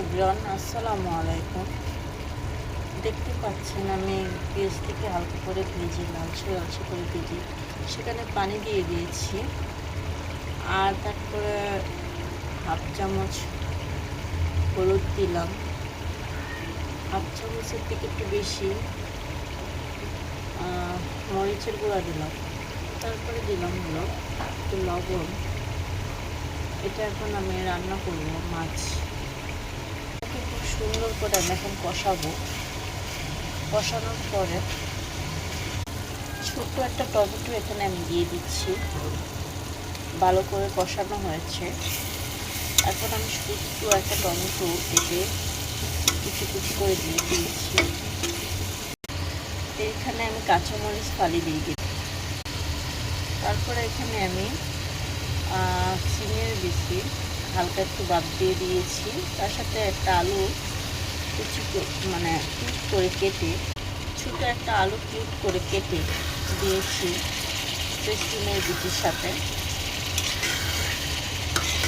Everyone, আসসালামু আলাইকুম। দেখতে পাচ্ছেন আমি পেঁয়াজটিকে হালকা করে ভেজে লালচে লালচে করে ভেজে সেখানে পানি দিয়ে দিয়েছি। আর তারপরে হাফ চামচ হলুদ দিলাম, হাফ চামচের থেকে একটু বেশি মরিচের গুঁড়া দিলাম, তারপরে দিলাম হলো একটু লবণ। এটা এখন আমি রান্না করবো মাছ। খুব সুন্দর করে আমি এখন কষাবো। কষানোর পরে ছোট্ট একটা টমেটো এখানে আমি দিয়ে দিচ্ছি। ভালো করে কষানো হয়েছে। এখন আমি ছোট্ট একটা টমেটো কেটে কুচি কুচি করে দিয়ে দিয়েছি। এইখানে আমি কাঁচামরিচ ফালি দিয়ে দিই। তারপরে এখানে আমি সিমের বিচি হালকা একটু বাদ দিয়ে দিয়েছি। তার সাথে একটা আলু কুচি মানে কিউব করে কেটে, ছোটো একটা আলু কিউব করে কেটে দিয়েছি সেই সিমের বিচির সাথে।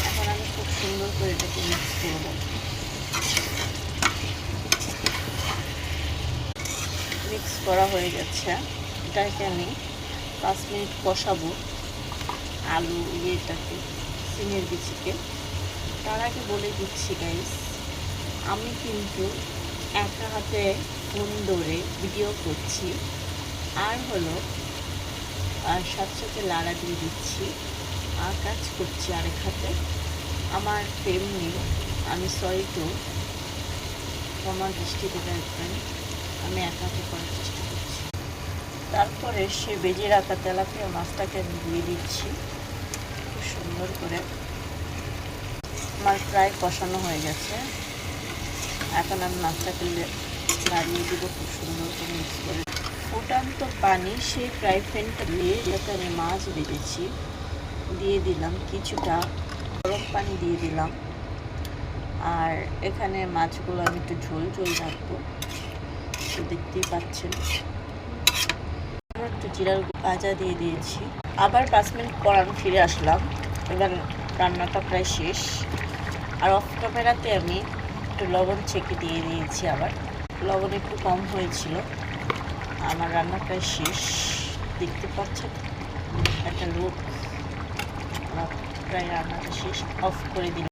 এখন আমি খুব সুন্দর করে এটাকে মিক্স করব। মিক্স করা হয়ে গেছে। এটাকে আমি 5 মিনিট কষাবো আলু ইয়েটাকে, সিমের বিচিকে। তার আগে বলে দিচ্ছি গাইস, আমি কিন্তু একা হাতে ফোন ধরে ভিডিও করছি, আর হলো সাথে সাথে লাড়া দিয়ে দিচ্ছি, আর কাজ করছি আরেক হাতে। আমার ফ্রেম নেই, আমি সরি তো, আমার দৃষ্টিতে রাখবেন। আমি একা হাতে করার চেষ্টা করছি। তারপরে সে ভেজে রাখা তেলাপিয়া মাছটাকে আমি দিয়ে দিচ্ছি খুব সুন্দর করে। আমার প্রায় কষানো হয়ে গেছে। এখন আমি মাছটাকে নাড়িয়ে দিব খুব সুন্দর করে মিক্স করে। ফুটান্ত পানি সেই ফ্রাই প্যানটা দিয়ে যেটা আমি মাছ ভেজেছি দিয়ে দিলাম, কিছুটা গরম পানি দিয়ে দিলাম। আর এখানে মাছগুলো আমি একটু ঝোল ঝোল রাখবো, তো দেখতেই পাচ্ছেন। একটু জিরার ভাজা দিয়ে দিয়েছি। আবার 5 মিনিট পর আমি ফিরে আসলাম। এবার রান্নাটা প্রায় শেষ। আর অফ ক্যামেরাতে আমি একটু লবণ ছেঁকে দিয়ে দিয়েছি। আবার লবণ একটু কম হয়েছিল। আমার রান্না প্রায় শেষ, দেখতে পাচ্ছেন একটা লোক। প্রায় রান্নাটা শেষ, অফ করে দিলাম।